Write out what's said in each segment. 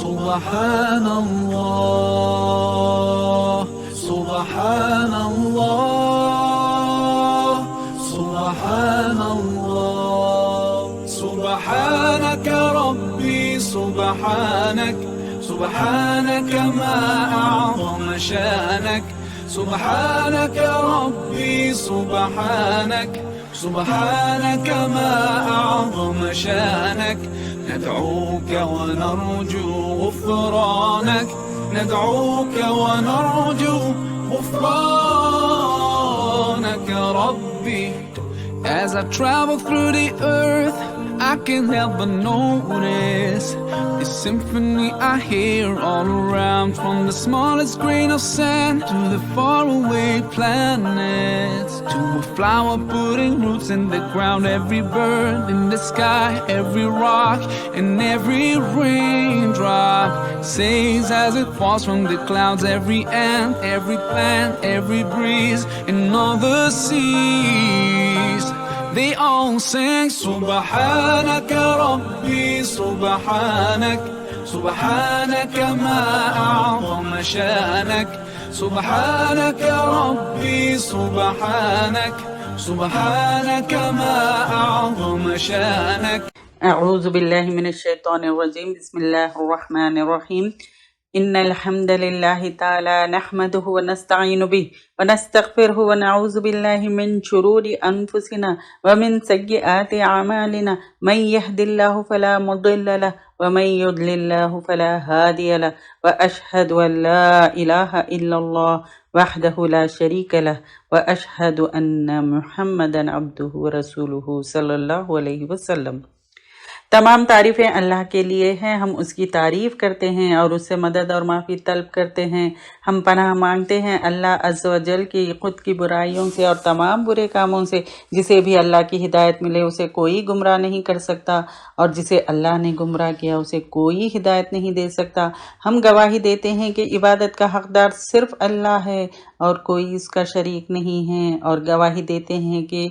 سبحان الله سبحان الله سبحان الله سبحانك ربي سبحانك سبحانك ما أعظم شانك سبحانك ربي سبحانك سبحانك ما أعظم شانك ندعوك ونرجو غفرانك ندعوك ونرجو غفرانك ربي. As I travel through the earth, I can't help but notice the symphony I hear all around, from the smallest grain of sand to the faraway planets, to a flower putting roots in the ground, every bird in the sky, every rock and every raindrop sings as it falls from the clouds, every ant, every plant, every breeze and all the seas. They all sing سبحانك ربي سبحانك سبحانك ما أعظم شانك سبحانك ربي سبحانك سبحانك ما أعظم شانك. اعوذ باللہ من الشیطان الرجیم. بسم اللہ الرحمن الرحیم. ان الحمد للہ تعالی نحمده ونستعین به ونستغفره ونعوذ باللہ من شرور انفسنا ومن سیئات اعمالنا من يهد الله فلا مضل له ومن يضلل الله فلا هادي له واشهد ان لا اله الا الله وحده لا شريك له واشهد ان محمدا عبده ورسوله صلی اللہ علیہ وسلم. تمام تعریفیں اللہ کے لیے ہیں. ہم اس کی تعریف کرتے ہیں اور اس سے مدد اور معافی طلب کرتے ہیں. ہم پناہ مانگتے ہیں اللہ عز و جل کی خود کی برائیوں سے اور تمام برے کاموں سے. جسے بھی اللہ کی ہدایت ملے اسے کوئی گمراہ نہیں کر سکتا، اور جسے اللہ نے گمراہ کیا اسے کوئی ہدایت نہیں دے سکتا. ہم گواہی دیتے ہیں کہ عبادت کا حقدار صرف اللہ ہے اور کوئی اس کا شریک نہیں ہے، اور گواہی دیتے ہیں کہ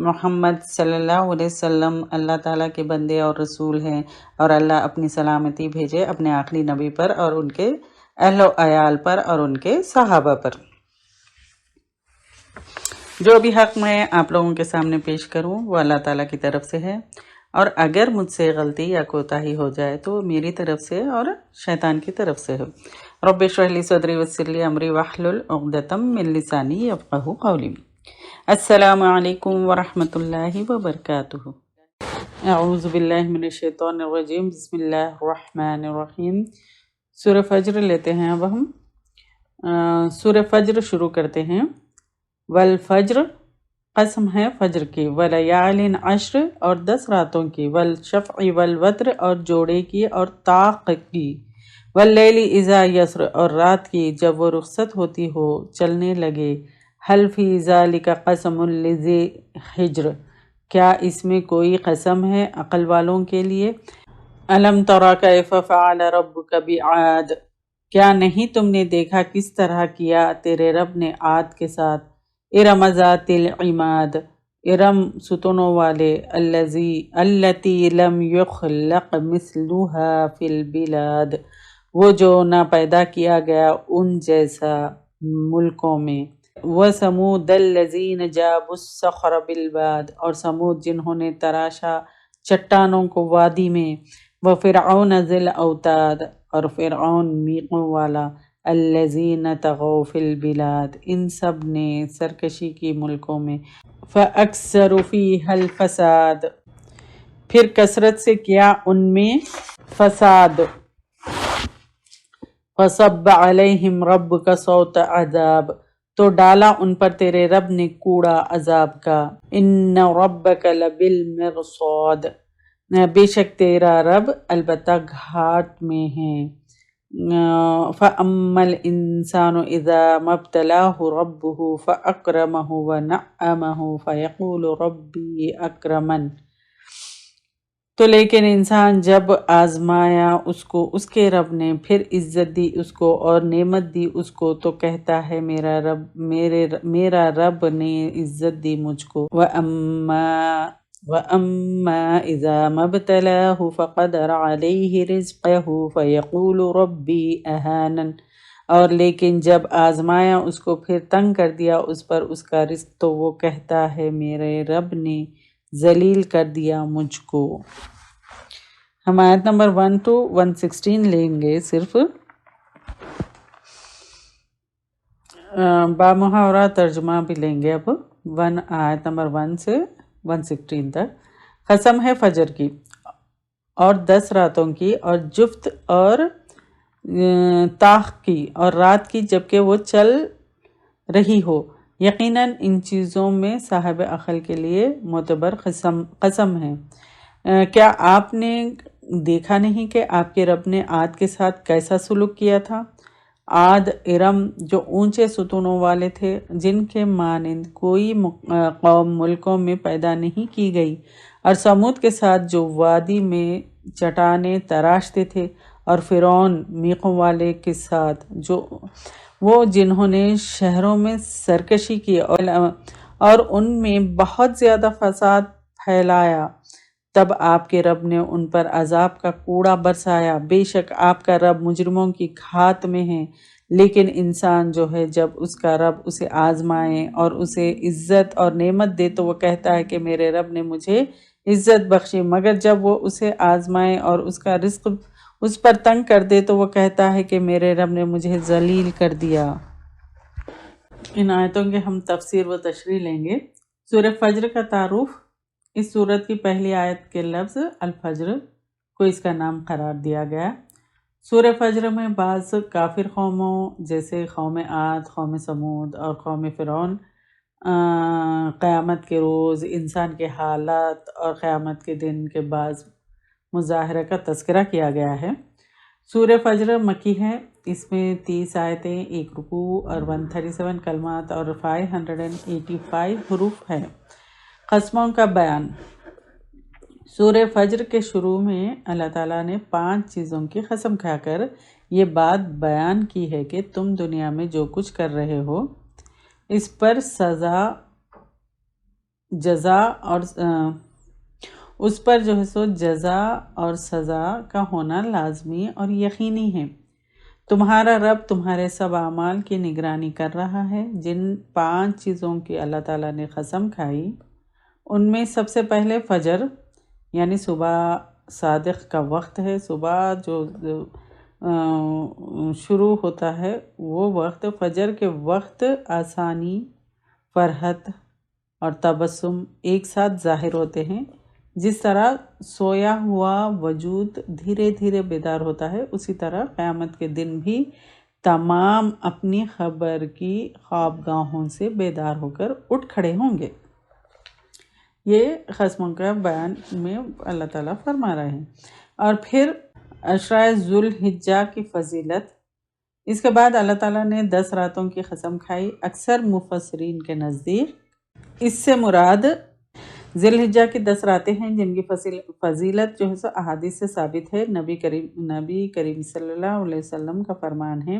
محمد صلی اللہ علیہ وسلم اللہ تعالیٰ کے بندے اور رسول ہیں، اور اللہ اپنی سلامتی بھیجے اپنے آخری نبی پر اور ان کے اہل و عیال پر اور ان کے صحابہ پر. جو بھی حق میں آپ لوگوں کے سامنے پیش کروں وہ اللہ تعالیٰ کی طرف سے ہے، اور اگر مجھ سے غلطی یا کوتاہی ہو جائے تو میری طرف سے اور شیطان کی طرف سے ہے. رب اشرح لی صدری ویسر لی امری واحلل عقدۃ من لسانی یفقہوا قولی. السلام علیکم ورحمۃ اللہ وبرکاتہ. اعوذ باللہ من الشیطان الرجیم. بسم اللہ الرحمن الرحیم. سورہ فجر لیتے ہیں. اب ہم سورہ فجر شروع کرتے ہیں. والفجر قسم ہے فجر کی، ولیال عشر اور 10 راتوں کی، والشفع والوتر اور جوڑے کی اور طاق کی، واللیل اذا یسر اور رات کی جب وہ رخصت ہوتی ہو چلنے لگے. حل فی ذالک قسم لذی حجر کیا اس میں کوئی قسم ہے عقل والوں کے لیے. الم تری کیف فعل ربک بعاد کیا نہیں تم نے دیکھا کس طرح کیا تیرے رب نے عاد کے ساتھ. ارم ذات العماد ارم ستونوں والے، التی لم یخلق مثلها فی البلاد وہ جو نہ پیدا کیا گیا ان جیسا ملکوں میں. وَثَمُودَ الَّذِينَ جَابُوا الصَّخْرَ بِالْوَادِ اور سمود جنہوں نے تراشا چٹانوں کو وادی میں. وَفِرْعَوْنَ ذِي الْأَوْتَادِ اور فرعون میقوں والا. الَّذِينَ طَغَوْا فِي الْبِلَادِ ان سب نے سرکشی کی ملکوں میں. فَأَكْثَرُوا فِيهَا الْفَسَادِ پھر کثرت سے کیا ان میں فساد. فَصَبَّ عَلَيْهِمْ رَبُّكَ صَوْتَ عَذَابٍ تو ڈالا ان پر تیرے رب نے کوڑا عذاب کا. ان ربک لبالمرصاد بے شک تیرا رب البتہ گھاٹ میں ہے. فَأَمَّا الْإِنسَانُ إِذَا مَا ابْتَلَاهُ رَبُّهُ فَأَكْرَمَهُ وَنَعَّمَهُ فَيَقُولُ رَبِّي أَكْرَمَنِ تو لیکن انسان جب آزمایا اس کو اس کے رب نے پھر عزت دی اس کو اور نعمت دی اس کو تو کہتا ہے میرا رب نے عزت دی مجھ کو. وَأَمَّا وَأَمَّا إِذَا مَا ابْتَلَاهُ فَقَدَرَ عَلَيْهِ رِزْقَهُ فَيَقُولُ رَبِّي أَهَانَنِ، اور لیکن جب آزمایا اس کو پھر تنگ کر دیا اس پر اس کا رزق، تو وہ کہتا ہے میرے رب نے ذلیل کر دیا مجھ کو۔ ہم آیت نمبر 1 to 116 لیں گے صرف، بامحاورہ ترجمہ بھی لیں گے اب، آیت نمبر 1 سے 116 تک۔ قسم ہے فجر کی اور 10 راتوں کی، اور جفت اور تاخ کی، اور رات کی جبکہ وہ چل رہی ہو، یقیناً ان چیزوں میں صاحب عقل کے لیے معتبر قسم ہے۔ کیا آپ نے دیکھا نہیں کہ آپ کے رب نے عاد کے ساتھ کیسا سلوک کیا تھا؟ عاد ارم جو اونچے ستونوں والے تھے، جن کے مانند کوئی قوم ملکوں میں پیدا نہیں کی گئی، اور سمود کے ساتھ جو وادی میں چٹانیں تراشتے تھے، اور فرعون میخوں والے کے ساتھ جو وہ جنہوں نے شہروں میں سرکشی کی اور ان میں بہت زیادہ فساد پھیلایا، تب آپ کے رب نے ان پر عذاب کا کوڑا برسایا۔ بے شک آپ کا رب مجرموں کی گھات میں ہے۔ لیکن انسان جو ہے، جب اس کا رب اسے آزمائے اور اسے عزت اور نعمت دے تو وہ کہتا ہے کہ میرے رب نے مجھے عزت بخشی، مگر جب وہ اسے آزمائے اور اس کا رزق اس پر تنگ کر دے تو وہ کہتا ہے کہ میرے رب نے مجھے ذلیل کر دیا۔ ان آیتوں کے ہم تفسیر و تشریح لیں گے۔ سورہ فجر کا تعارف۔ اس سورت کی پہلی آیت کے لفظ الفجر کو اس کا نام قرار دیا گیا۔ سورہ فجر میں بعض کافر قوموں جیسے قوم عاد، قوم سمود اور قوم فرعون، قیامت کے روز، انسان کے حالات اور قیامت کے دن کے بعض مظاہرہ کا تذکرہ کیا گیا ہے۔ سورہ فجر مکی ہے۔ اس میں 30 آیتیں، 1 رکوع اور 137 کلمات اور 585 حروف ہے۔ قسموں کا بیان۔ سورہ فجر کے شروع میں اللہ تعالیٰ نے 5 چیزوں کی قسم کھا کر یہ بات بیان کی ہے کہ تم دنیا میں جو کچھ کر رہے ہو اس پر جزا اور سزا کا ہونا لازمی اور یقینی ہے۔ تمہارا رب تمہارے سب اعمال کی نگرانی کر رہا ہے۔ جن 5 چیزوں کی اللہ تعالیٰ نے قسم کھائی ان میں سب سے پہلے فجر یعنی صبح صادق کا وقت ہے۔ صبح جو شروع ہوتا ہے وہ وقت، فجر کے وقت آسانی، فرحت اور تبسم ایک ساتھ ظاہر ہوتے ہیں۔ جس طرح سویا ہوا وجود دھیرے دھیرے بیدار ہوتا ہے، اسی طرح قیامت کے دن بھی تمام اپنی خبر کی خوابگاہوں سے بیدار ہو کر اٹھ کھڑے ہوں گے۔ یہ قسموں کا بیان میں اللہ تعالیٰ فرما رہے ہیں۔ اور پھر عشرہ ذوالحجہ کی فضیلت۔ اس کے بعد اللہ تعالیٰ نے 10 راتوں کی قسم کھائی۔ اکثر مفسرین کے نزدیک اس سے مراد ذی الحجہ کی 10 راتیں ہیں جن کی فضیلت جو ہے سو احادیث سے ثابت ہے۔ نبی کریم صلی اللہ علیہ وسلم کا فرمان ہے،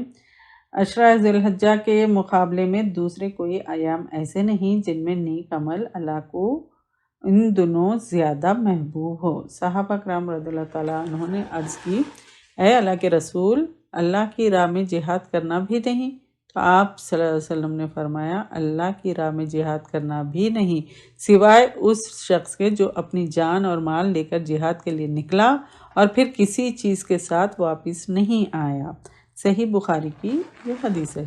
عشرہ ذی الحجہ کے مقابلے میں دوسرے کوئی ایام ایسے نہیں جن میں نیک عمل اللہ کو ان دنوں زیادہ محبوب ہو۔ صحابہ کرام رضی اللہ تعالیٰ عنہ نے عرض کی، اے اللہ کے رسول، اللہ کی راہ میں جہاد کرنا بھی نہیں؟ تو آپ صلی اللہ علیہ وسلم نے فرمایا، اللہ کی راہ میں جہاد کرنا بھی نہیں سوائے اس شخص کے جو اپنی جان اور مال لے کر جہاد کے لیے نکلا اور پھر کسی چیز کے ساتھ واپس نہیں آیا۔ صحیح بخاری کی یہ حدیث ہے۔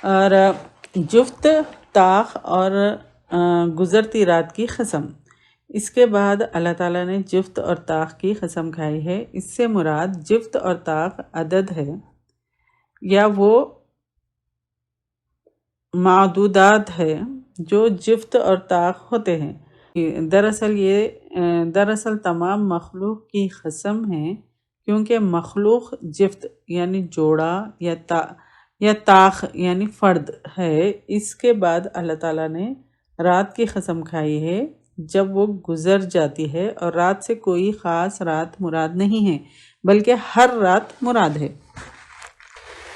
اور جفت، طاق اور گزرتی رات کی قسم۔ اس کے بعد اللہ تعالیٰ نے جفت اور طاق کی قسم کھائی ہے۔ اس سے مراد جفت اور طاق عدد ہے یا وہ معدودات ہے جو جفت اور طاق ہوتے ہیں۔ دراصل تمام مخلوق کی قسم ہے، کیونکہ مخلوق جفت یعنی جوڑا یا طاق یعنی فرد ہے۔ اس کے بعد اللہ تعالیٰ نے رات کی قسم کھائی ہے جب وہ گزر جاتی ہے، اور رات سے کوئی خاص رات مراد نہیں ہے بلکہ ہر رات مراد ہے۔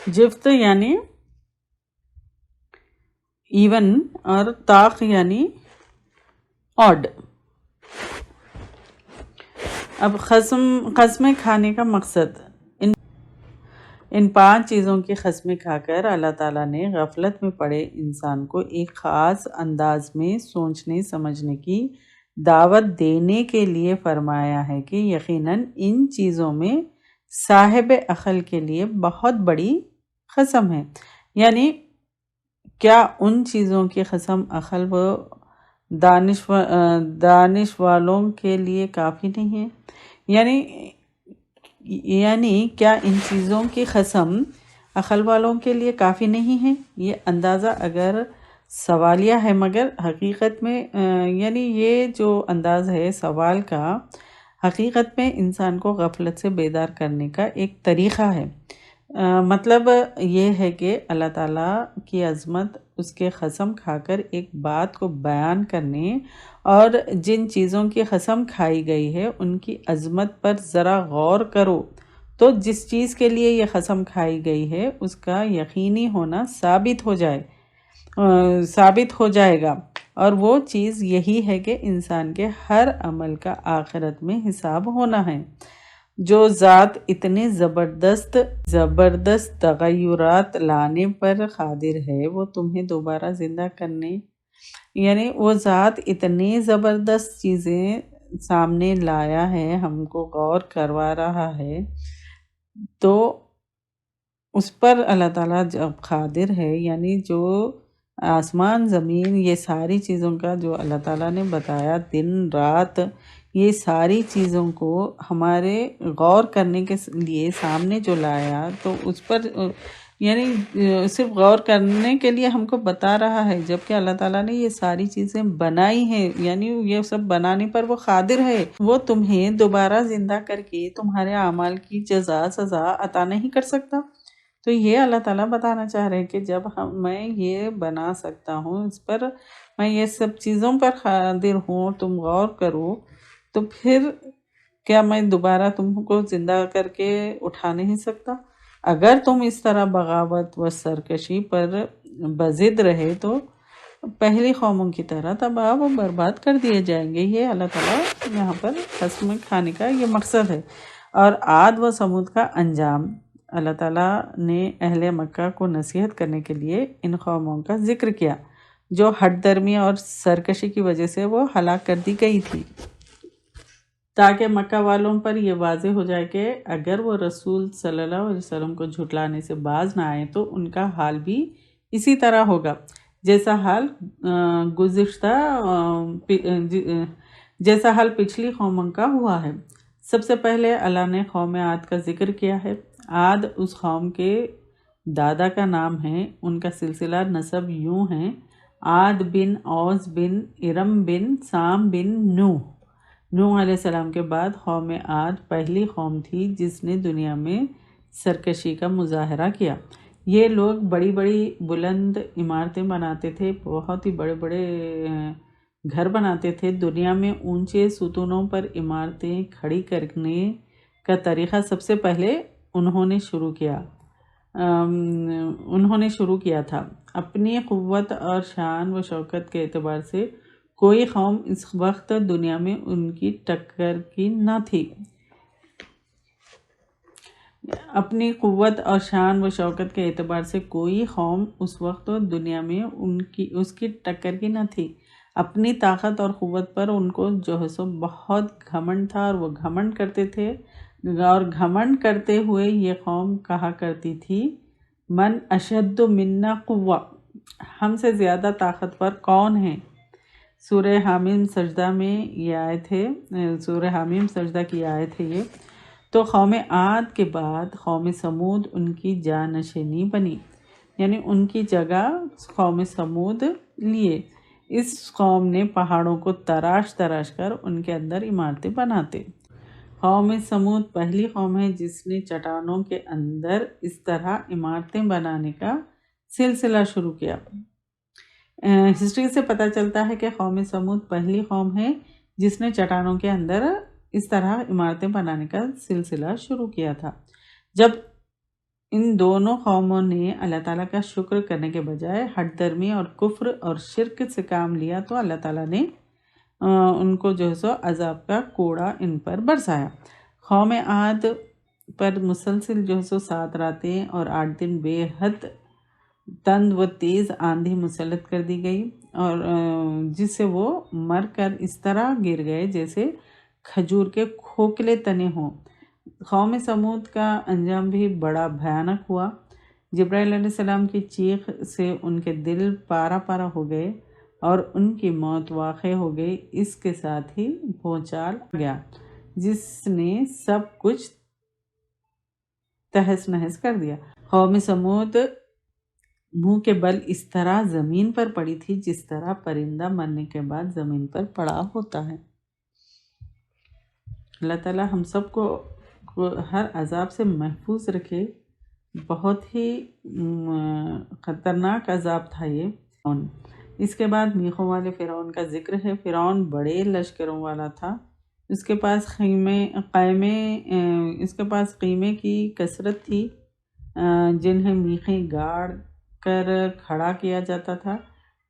جفت یعنی ایون اور طاق یعنی آڈ۔ اب قسمیں کھانے کا مقصد، ان 5 چیزوں کی قسمیں کھا کر اللہ تعالیٰ نے غفلت میں پڑے انسان کو ایک خاص انداز میں سوچنے سمجھنے کی دعوت دینے کے لیے فرمایا ہے کہ یقیناً ان چیزوں میں صاحب عقل کے لیے بہت بڑی قسم ہے۔ یعنی کیا ان چیزوں کی قسم عقل و دانش والوں کے لیے کافی نہیں ہے؟ یعنی کیا ان چیزوں کی قسم عقل والوں کے لیے کافی نہیں ہے؟ یہ اندازہ اگر سوالیہ ہے، مگر حقیقت میں یعنی یہ جو انداز ہے سوال کا، حقیقت میں انسان کو غفلت سے بیدار کرنے کا ایک طریقہ ہے۔ مطلب یہ ہے کہ اللہ تعالیٰ کی عظمت اس کے قسم کھا کر ایک بات کو بیان کرنے اور جن چیزوں کی قسم کھائی گئی ہے ان کی عظمت پر ذرا غور کرو تو جس چیز کے لیے یہ قسم کھائی گئی ہے اس کا یقینی ہونا ثابت ہو جائے گا، اور وہ چیز یہی ہے کہ انسان کے ہر عمل کا آخرت میں حساب ہونا ہے۔ جو ذات اتنے زبردست تغیرات لانے پر قادر ہے وہ تمہیں دوبارہ زندہ کرنے، یعنی وہ ذات اتنی زبردست چیزیں سامنے لایا ہے، ہم کو غور کروا رہا ہے، تو اس پر اللہ تعالیٰ جب قادر ہے، یعنی جو آسمان زمین یہ ساری چیزوں کا جو اللہ تعالیٰ نے بتایا، دن رات یہ ساری چیزوں کو ہمارے غور کرنے کے لیے سامنے جو لایا، تو اس پر یعنی صرف غور کرنے کے لیے ہم کو بتا رہا ہے، جبکہ اللہ تعالیٰ نے یہ ساری چیزیں بنائی ہیں، یعنی یہ سب بنانے پر وہ قادر ہے، وہ تمہیں دوبارہ زندہ کر کے تمہارے اعمال کی جزا سزا عطا نہیں کر سکتا؟ تو یہ اللہ تعالیٰ بتانا چاہ رہے ہیں کہ جب میں یہ بنا سکتا ہوں، اس پر میں یہ سب چیزوں پر قادر ہوں، تم غور کرو، تو پھر کیا میں دوبارہ تم کو زندہ کر کے اٹھا نہیں سکتا؟ اگر تم اس طرح بغاوت و سرکشی پر بضد رہے تو پہلی قوموں کی طرح تباہ و برباد کر دیے جائیں گے۔ یہ اللہ تعالیٰ یہاں پر قسم کھانے کا یہ مقصد ہے۔ اور عاد و سمود کا انجام، اللہ تعالیٰ نے اہل مکہ کو نصیحت کرنے کے لیے ان قوموں کا ذکر کیا جو ہٹ درمی اور سرکشی کی وجہ سے وہ ہلاک کر دی گئی تھی، تاکہ مکہ والوں پر یہ واضح ہو جائے کہ اگر وہ رسول صلی اللہ علیہ وسلم کو جھٹلانے سے باز نہ آئے تو ان کا حال بھی اسی طرح ہوگا جیسا حال پچھلی قوموں کا ہوا ہے۔ سب سے پہلے اللہ نے قوم عاد کا ذکر کیا ہے۔ عاد اس قوم کے دادا کا نام ہے، ان کا سلسلہ نسب یوں ہے: عاد بن اوس بن ارم بن سام بن نوح علیہ السلام کے بعد قوم عاد پہلی قوم تھی جس نے دنیا میں سرکشی کا مظاہرہ کیا۔ یہ لوگ بڑی بڑی بلند عمارتیں بناتے تھے، بہت ہی بڑے بڑے گھر بناتے تھے۔ دنیا میں اونچے ستونوں پر عمارتیں کھڑی کرنے کا طریقہ سب سے پہلے انہوں نے شروع کیا تھا۔ اپنی قوت اور شان و شوکت کے اعتبار سے کوئی قوم اس وقت دنیا میں ان کی ٹکر کی نہ تھی۔ اپنی قوت اور شان و شوکت کے اعتبار سے کوئی قوم اس وقت دنیا میں اس کی ٹکر کی نہ تھی۔ اپنی طاقت اور قوت پر ان کو جو ہے سو بہت گھمنڈ تھا، اور وہ گھمنڈ کرتے تھے، اور گھمنڈ کرتے ہوئے یہ قوم کہا کرتی تھی: من اشد منا قوہ، ہم سے زیادہ طاقتور کون ہے؟ سورہ حامیم سجدہ میں یہ آیت ہے، سورہ حامیم سجدہ کی آیت ہے یہ۔ تو قوم عاد کے بعد قوم سمود ان کی جانشینی بنی، یعنی ان کی جگہ قوم سمود لیے۔ اس قوم نے پہاڑوں کو تراش کر ان کے اندر عمارتیں بناتے۔ قوم سمود پہلی قوم ہے جس نے چٹانوں کے اندر اس طرح عمارتیں بنانے کا سلسلہ شروع کیا۔ ہسٹری سے پتہ چلتا ہے کہ قوم سمود پہلی قوم ہے جس نے چٹانوں کے اندر اس طرح عمارتیں بنانے کا سلسلہ شروع کیا تھا۔ جب ان دونوں قوموں نے اللہ تعالیٰ کا شکر کرنے کے بجائے ہٹ درمی اور کفر اور شرک سے کام لیا تو اللہ تعالیٰ نے ان کو جو ہے سو عذاب کا کوڑا ان پر برسایا۔ قوم عاد پر مسلسل جو ہے سو 7 راتیں اور 8 دن بے حد تند و تیز آندھی مسلط کر دی گئی، اور جس سے وہ مر کر اس طرح گر گئے جیسے کھجور کے کھوکھلے تنے ہوں۔ قوم سمود کا انجام بھی بڑا بھیانک ہوا۔ جبرائیل علیہ السلام کی چیخ سے ان کے دل پارا پارا ہو گئے اور ان کی موت واقع ہو گئی۔ اس کے ساتھ ہی بھونچال آ گیا جس نے سب کچھ تہس نہس کر دیا۔ قوم سمود منہ کے بل اس طرح زمین پر پڑی تھی جس طرح پرندہ مرنے کے بعد زمین پر پڑا ہوتا ہے۔ اللہ تعالیٰ ہم سب کو ہر عذاب سے محفوظ رکھے۔ بہت ہی خطرناک عذاب تھا یہ۔ اس کے بعد میخوں والے فرعون کا ذکر ہے۔ فرعون بڑے لشکروں والا تھا۔ اس کے پاس خیمے کی کثرت تھی جنہیں میخیں گاڑ کر کھڑا کیا جاتا تھا،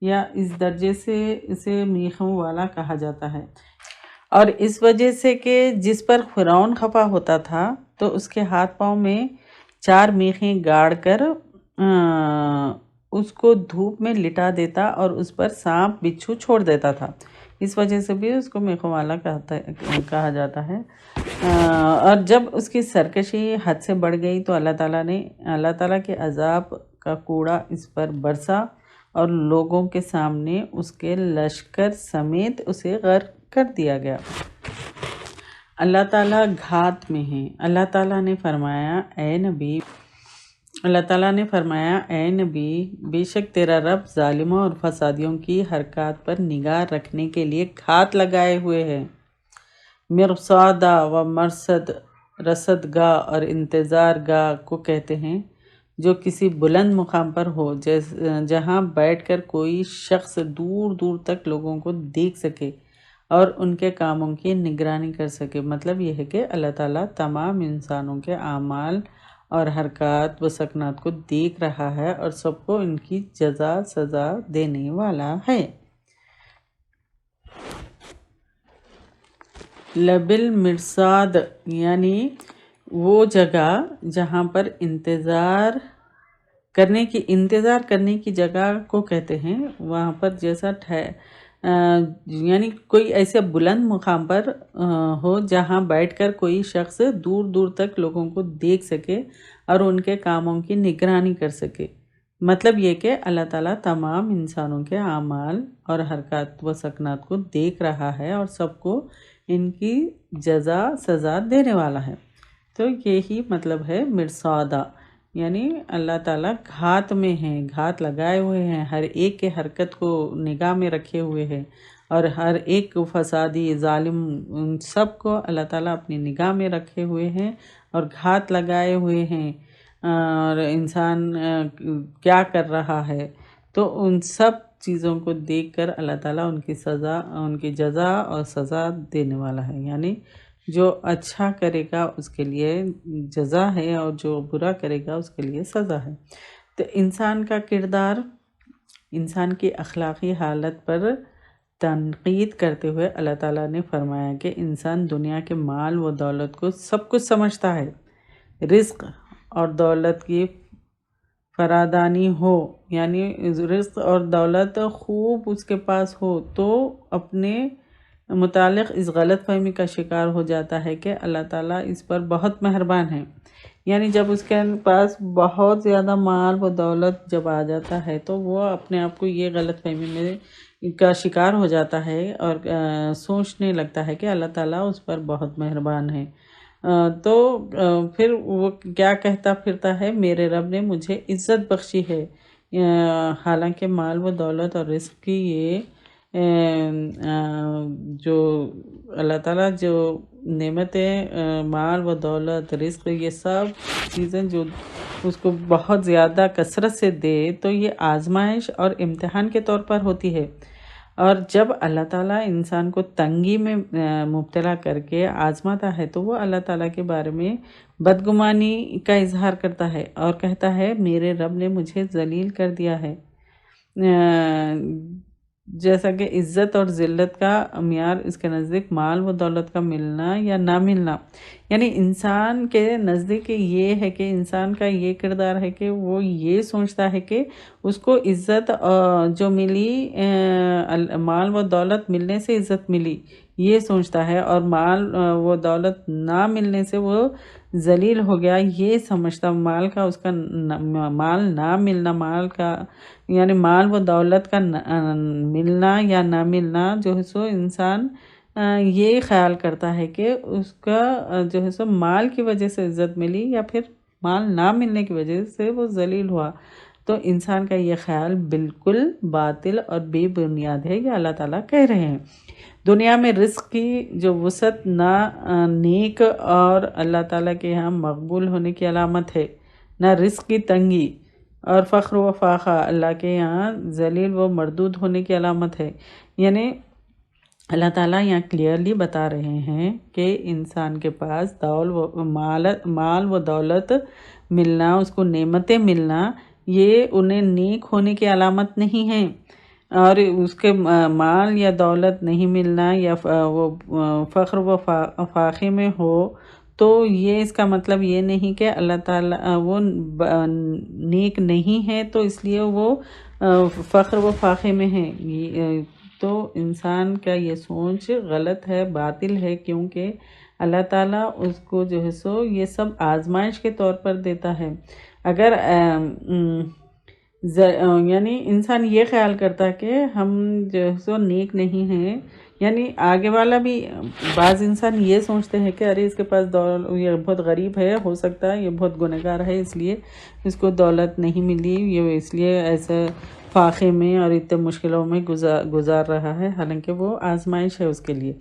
یا اس درجے سے اسے میخوں والا کہا جاتا ہے۔ اور اس وجہ سے کہ جس پر فرعون خفا ہوتا تھا تو اس کے ہاتھ پاؤں میں 4 میخیں گاڑ کر اس کو دھوپ میں لٹا دیتا اور اس پر سانپ بچھو چھوڑ دیتا تھا۔ اس وجہ سے بھی اس کو میخوں والا کہا جاتا ہے۔ اور جب اس کی سرکشی حد سے بڑھ گئی تو اللہ تعالیٰ کے عذاب کا کوڑا اس پر برسا اور لوگوں کے سامنے اس کے لشکر سمیت اسے غرق کر دیا گیا۔ اللہ تعالیٰ گھات میں ہیں۔ اللہ تعالیٰ نے فرمایا اے نبی، بے شک تیرا رب ظالموں اور فسادیوں کی حرکات پر نگاہ رکھنے کے لیے گھات لگائے ہوئے ہے۔ مرصادہ و مرصد رصد گاہ اور انتظار گاہ کو کہتے ہیں جو کسی بلند مقام پر ہو، جہاں بیٹھ کر کوئی شخص دور دور تک لوگوں کو دیکھ سکے اور ان کے کاموں کی نگرانی کر سکے۔ مطلب یہ ہے کہ اللہ تعالیٰ تمام انسانوں کے اعمال اور حرکات و سکنات کو دیکھ رہا ہے اور سب کو ان کی جزا سزا دینے والا ہے۔ لبالمرصاد یعنی وہ جگہ جہاں پر انتظار کرنے کی جگہ کو کہتے ہیں۔ وہاں پر جیسا یعنی کوئی ایسے بلند مقام پر ہو جہاں بیٹھ کر کوئی شخص دور دور تک لوگوں کو دیکھ سکے اور ان کے کاموں کی نگرانی کر سکے۔ مطلب یہ کہ اللہ تعالیٰ تمام انسانوں کے اعمال اور حرکات و سکنات کو دیکھ رہا ہے اور سب کو ان کی جزا سزا دینے والا ہے۔ تو یہی مطلب ہے مرصادہ، یعنی اللہ تعالیٰ گھات میں ہیں، گھات لگائے ہوئے ہیں، ہر ایک کے حرکت کو نگاہ میں رکھے ہوئے ہیں، اور ہر ایک فسادی ظالم ان سب کو اللہ تعالیٰ اپنی نگاہ میں رکھے ہوئے ہیں اور گھات لگائے ہوئے ہیں، اور انسان کیا کر رہا ہے تو ان سب چیزوں کو دیکھ کر اللہ تعالیٰ ان کی جزا اور سزا دینے والا ہے۔ یعنی جو اچھا کرے گا اس کے لیے جزا ہے اور جو برا کرے گا اس کے لیے سزا ہے۔ تو انسان کا کردار، انسان کی اخلاقی حالت پر تنقید کرتے ہوئے اللہ تعالیٰ نے فرمایا کہ انسان دنیا کے مال و دولت کو سب کچھ سمجھتا ہے۔ رزق اور دولت کی فرادانی ہو، یعنی رزق اور دولت خوب اس کے پاس ہو تو اپنے متعلق اس غلط فہمی کا شکار ہو جاتا ہے کہ اللہ تعالیٰ اس پر بہت مہربان ہے۔ یعنی جب اس کے پاس بہت زیادہ مال و دولت جب آ جاتا ہے تو وہ اپنے آپ کو یہ غلط فہمی میں کا شکار ہو جاتا ہے اور سوچنے لگتا ہے کہ اللہ تعالیٰ اس پر بہت مہربان ہے۔ تو پھر وہ کیا کہتا پھرتا ہے، میرے رب نے مجھے عزت بخشی ہے، حالانکہ مال و دولت اور رزق کی یہ جو اللہ تعالیٰ جو نعمتیں مال و دولت رزق یہ سب چیزیں جو اس کو بہت زیادہ کثرت سے دے تو یہ آزمائش اور امتحان کے طور پر ہوتی ہے۔ اور جب اللہ تعالیٰ انسان کو تنگی میں مبتلا کر کے آزماتا ہے تو وہ اللہ تعالیٰ کے بارے میں بدگمانی کا اظہار کرتا ہے اور کہتا ہے میرے رب نے مجھے ذلیل کر دیا ہے۔ جیسا کہ عزت اور ذلت کا معیار اس کے نزدیک مال و دولت کا ملنا یا نہ ملنا، یعنی انسان کے نزدیک یہ ہے کہ انسان کا یہ کردار ہے کہ وہ یہ سوچتا ہے کہ اس کو عزت جو ملی مال و دولت ملنے سے عزت ملی، یہ سوچتا ہے، اور مال و دولت نہ ملنے سے وہ ذلیل ہو گیا یہ سمجھتا۔ مال کا اس کا مال نہ ملنا، مال کا یعنی مال و دولت کا ملنا یا نہ ملنا جو ہے سو انسان یہ خیال کرتا ہے کہ اس کا جو ہے سو مال کی وجہ سے عزت ملی یا پھر مال نہ ملنے کی وجہ سے وہ ذلیل ہوا۔ تو انسان کا یہ خیال بالکل باطل اور بے بنیاد ہے، یہ اللہ تعالیٰ کہہ رہے ہیں۔ دنیا میں رزق کی جو وسعت نہ نیک اور اللہ تعالیٰ کے یہاں مقبول ہونے کی علامت ہے، نہ رزق کی تنگی اور فخر و فاخہ اللہ کے یہاں ذلیل و مردود ہونے کی علامت ہے۔ یعنی اللہ تعالیٰ یہاں کلیئرلی بتا رہے ہیں کہ انسان کے پاس مال و دولت ملنا، اس کو نعمتیں ملنا، یہ انہیں نیک ہونے کی علامت نہیں ہے، اور اس کے مال یا دولت نہیں ملنا یا وہ فخر و فاخے میں ہو تو یہ اس کا مطلب یہ نہیں کہ اللہ تعالیٰ وہ نیک نہیں ہے تو اس لیے وہ فخر و فاخے میں ہے۔ تو انسان کا یہ سوچ غلط ہے، باطل ہے، کیونکہ اللہ تعالیٰ اس کو جو ہے سو یہ سب آزمائش کے طور پر دیتا ہے۔ اگر یعنی انسان یہ خیال کرتا کہ ہم جو ہے سو نیک نہیں ہیں، یعنی آگے والا بھی بعض انسان یہ سوچتے ہیں کہ ارے اس کے پاس یہ بہت غریب ہے، ہو سکتا ہے یہ بہت گنہگار ہے اس لیے اس کو دولت نہیں ملی، یہ اس لیے ایسے فاقے میں اور اتنے مشکلوں میں گزار رہا ہے، حالانکہ وہ آزمائش ہے اس کے لیے۔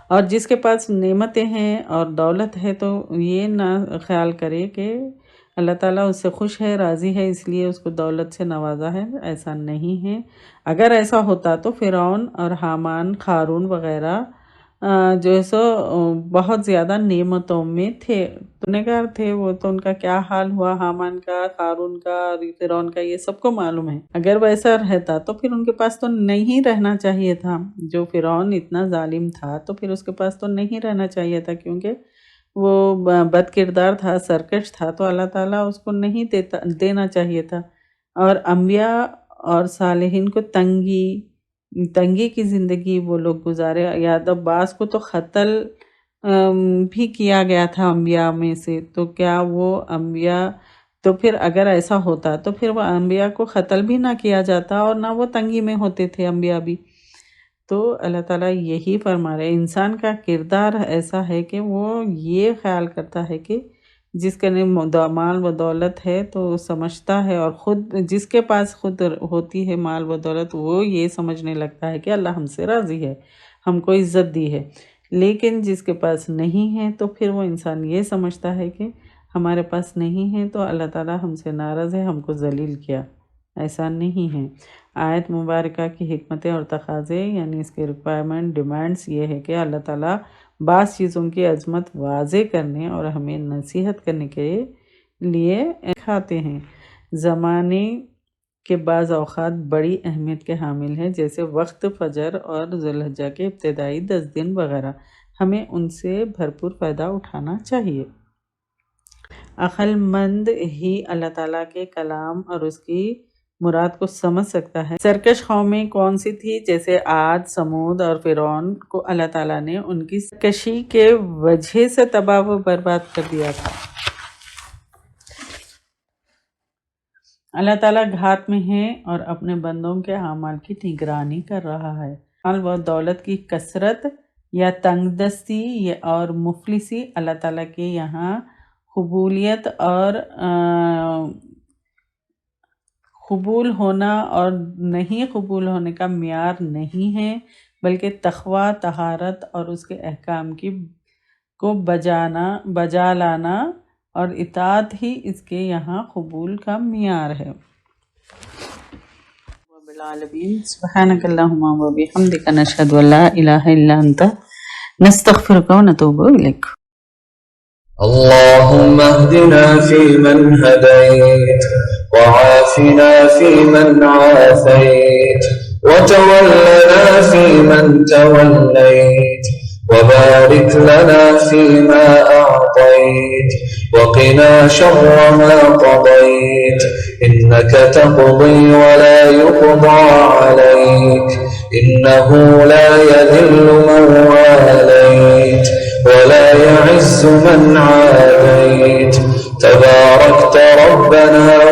اور جس کے پاس نعمتیں ہیں اور دولت ہے تو یہ نہ خیال کرے کہ اللہ تعالیٰ اس سے خوش ہے، راضی ہے، اس لیے اس کو دولت سے نوازا ہے، ایسا نہیں ہے۔ اگر ایسا ہوتا تو فرعون اور حامان، قارون وغیرہ جو ہے سو بہت زیادہ نعمتوں میں تھے، گنہگار تھے، وہ تو ان کا کیا حال ہوا، حامان کا، قارون کا اور فرعون کا، یہ سب کو معلوم ہے۔ اگر ویسا رہتا تو پھر ان کے پاس تو نہیں رہنا چاہیے تھا، جو فرعون اتنا ظالم تھا تو پھر اس کے پاس تو نہیں رہنا چاہیے تھا، کیونکہ وہ بد کردار تھا، سرکش تھا، تو اللہ تعالیٰ اس کو نہیں دینا چاہیے تھا۔ اور انبیاء اور صالحین کو تنگی کی زندگی وہ لوگ گزارے، یاد عباس کو تو قتل بھی کیا گیا تھا انبیاء میں سے، تو کیا وہ انبیاء تو پھر اگر ایسا ہوتا تو پھر وہ انبیاء کو قتل بھی نہ کیا جاتا اور نہ وہ تنگی میں ہوتے تھے انبیاء بھی۔ تو اللہ تعالیٰ یہی فرما رہے، انسان کا کردار ایسا ہے کہ وہ یہ خیال کرتا ہے کہ جس کے مال و دولت ہے تو سمجھتا ہے، اور خود جس کے پاس خود ہوتی ہے مال و دولت وہ یہ سمجھنے لگتا ہے کہ اللہ ہم سے راضی ہے، ہم کو عزت دی ہے۔ لیکن جس کے پاس نہیں ہے تو پھر وہ انسان یہ سمجھتا ہے کہ ہمارے پاس نہیں ہے تو اللہ تعالیٰ ہم سے ناراض ہے، ہم کو ذلیل کیا۔ ایسا نہیں ہے۔ آیت مبارکہ کی حکمتیں اور تقاضے یعنی اس کے ریکوائرمنٹ، ڈیمانڈس یہ ہے کہ اللہ تعالیٰ بعض چیزوں کی عظمت واضح کرنے اور ہمیں نصیحت کرنے کے لیے کھاتے ہیں۔ زمانے کے بعض اوقات بڑی اہمیت کے حامل ہیں، جیسے وقت فجر اور ذوالحجہ کے ابتدائی 10 دن وغیرہ، ہمیں ان سے بھرپور فائدہ اٹھانا چاہیے۔ عقل مند ہی اللہ تعالیٰ کے کلام اور اس کی مراد کو سمجھ سکتا ہے۔ سرکش قومیں کون سی تھی؟ جیسے عاد، سمود اور فرعون کو اللہ تعالیٰ نے ان کی سرکشی کے وجہ سے تباہ و برباد کر دیا تھا۔ اللہ تعالیٰ گھات میں ہے اور اپنے بندوں کے اعمال کی نگرانی کر رہا ہے۔ مال و دولت کی کثرت یا تنگ دستی اور مفلسی اللہ تعالیٰ کے یہاں قبولیت اور قبول ہونا اور نہیں قبول ہونے کا معیار نہیں ہے، بلکہ تقوی، طہارت اور اس کے احکام کو بجا لانا اور اطاعت ہی اس کے یہاں قبول کا معیار ہے۔ سبحانک اللہم و بحمدک، نشہد ان لا الہ الا انت، نستغفرک و نتوب الیک۔ اللهم اهدنا فيمن هديت وعافنا فيمن عافيت وتولنا فيمن توليت وبارك لنا فيما أعطيت وقنا شر ما قضيت إنك تقضي ولا يقضى عليك إنه لا يذل من واليت ولا يعز من عاديت تباركت ربنا